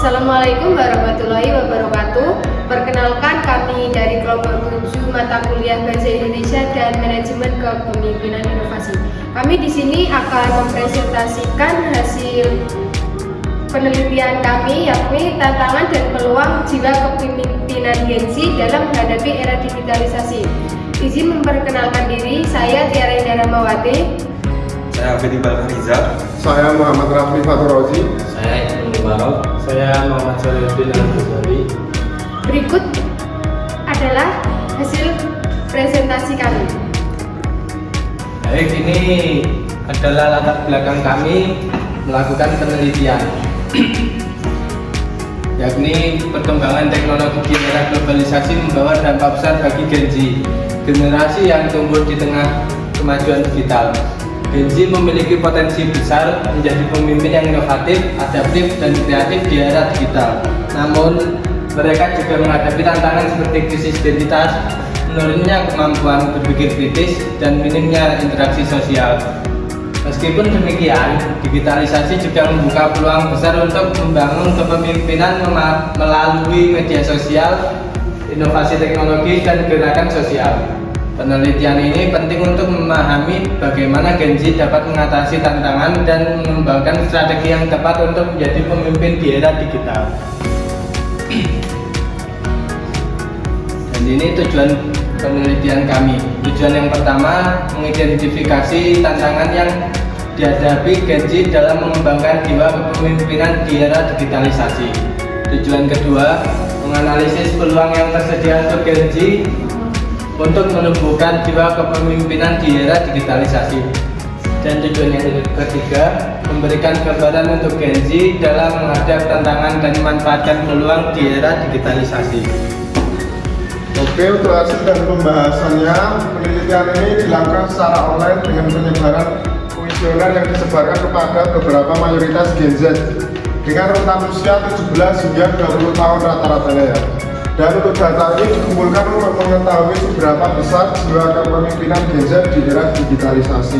Assalamualaikum warahmatullahi wabarakatuh. Perkenalkan, kami dari kelompok 7 mata kuliah Bahasa Indonesia dan Manajemen Kepemimpinan Inovasi. Kami di sini akan mempresentasikan hasil penelitian kami, yakni tantangan dan peluang jiwa kepemimpinan Gen Z dalam menghadapi era digitalisasi. Izin memperkenalkan diri, saya Tiara Indra Mawati. Saya Abedi Balkariza. Saya Muhammad Rafli Fathur-Rozi. Saya Ibnu Barok. Saya Muhammad Solihuddin Al-Ghazali. Berikut adalah hasil presentasi kami. Baik, ini adalah latar belakang kami melakukan penelitian, yakni perkembangan teknologi di era globalisasi membawa dampak besar bagi Gen Z, generasi yang tumbuh di tengah kemajuan digital. Gen Z memiliki potensi besar menjadi pemimpin yang inovatif, adaptif, dan kreatif di era digital. Namun, mereka juga menghadapi tantangan seperti krisis identitas, menurunnya kemampuan berpikir kritis, dan minimnya interaksi sosial. Meskipun demikian, digitalisasi juga membuka peluang besar untuk membangun kepemimpinan melalui media sosial, inovasi teknologi, dan gerakan sosial. Penelitian ini penting untuk memahami bagaimana Gen Z dapat mengatasi tantangan dan mengembangkan strategi yang tepat untuk menjadi pemimpin di era digital. Dan ini tujuan penelitian kami. Tujuan yang pertama, mengidentifikasi tantangan yang dihadapi Gen Z dalam mengembangkan jiwa kepemimpinan di era digitalisasi. Tujuan kedua, menganalisis peluang yang tersedia untuk Gen Z untuk menumbuhkan jiwa kepemimpinan di era digitalisasi. Dan tujuan yang ketiga, memberikan gambaran untuk Gen Z dalam menghadapi tantangan dan memanfaatkan peluang di era digitalisasi. Oke, untuk hasil dan pembahasannya, penelitian ini dilakukan secara online dengan penyebaran kuesioner yang disebarkan kepada beberapa mayoritas Gen Z dengan rentan usia 17 hingga 20 tahun rata-ratanya ya. Dan untuk data ini dikumpulkan untuk mengetahui seberapa besar jiwa kepemimpinan Gen Z di era digitalisasi.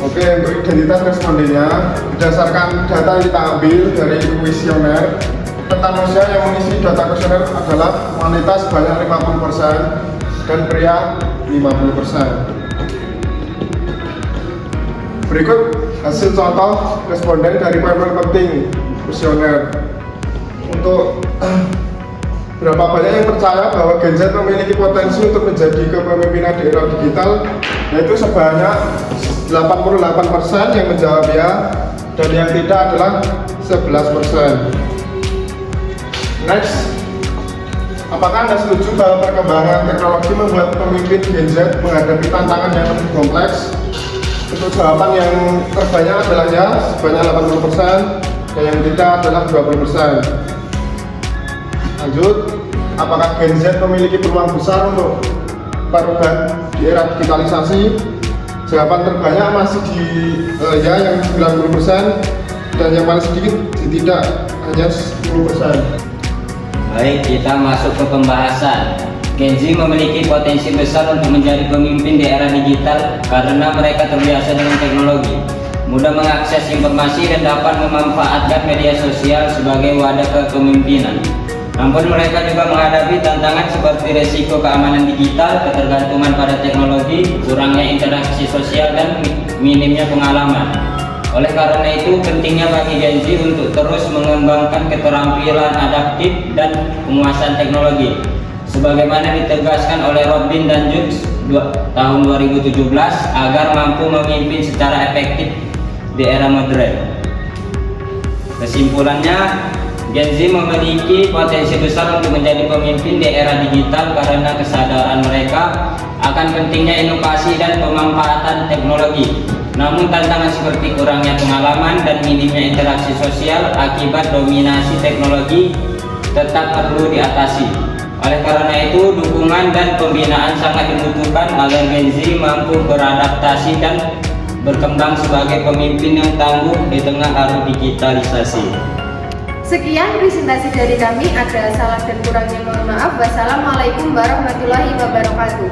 Oke, untuk identitas respondennya, berdasarkan data yang kita ambil dari kuesioner, rentan usia yang mengisi data kuesioner adalah wanita sebanyak 50% dan pria 50%. Berikut hasil contoh responden dari poin-poin penting kuesioner. Untuk berapa banyak yang percaya bahwa Gen Z memiliki potensi untuk menjadi kepemimpinan di era digital, yaitu sebanyak 88% yang menjawab ya, dan yang tidak adalah 11%. Next, apakah Anda setuju bahwa perkembangan teknologi membuat pemimpin Gen Z menghadapi tantangan yang lebih kompleks? Untuk jawaban yang terbanyak adalah ya, sebanyak 80%, dan yang tidak adalah 20%. Lanjut, apakah Gen Z memiliki peluang besar untuk perubahan di era digitalisasi? Jawaban terbanyak masih di ya yang 90%, dan yang paling sedikit di tidak, hanya 10%. Baik, kita masuk ke pembahasan. Gen Z memiliki potensi besar untuk menjadi pemimpin di era digital karena mereka terbiasa dengan teknologi, mudah mengakses informasi dan dapat memanfaatkan media sosial sebagai wadah kepemimpinan. Namun mereka juga menghadapi tantangan seperti resiko keamanan digital, ketergantungan pada teknologi, kurangnya interaksi sosial, dan minimnya pengalaman. Oleh karena itu, pentingnya bagi Gen Z untuk terus mengembangkan keterampilan adaptif dan penguasaan teknologi, sebagaimana ditegaskan oleh Robin dan Jukes tahun 2017 agar mampu memimpin secara efektif di era modern. Kesimpulannya, Gen Z memiliki potensi besar untuk menjadi pemimpin di era digital karena kesadaran mereka akan pentingnya inovasi dan pemanfaatan teknologi. Namun tantangan seperti kurangnya pengalaman dan minimnya interaksi sosial akibat dominasi teknologi tetap perlu diatasi. Oleh karena itu, dukungan dan pembinaan sangat dibutuhkan agar Gen Z mampu beradaptasi dan berkembang sebagai pemimpin yang tangguh di tengah arus digitalisasi. Sekian presentasi dari kami, ada salah dan kurangnya mohon maaf. Wassalamualaikum warahmatullahi wabarakatuh.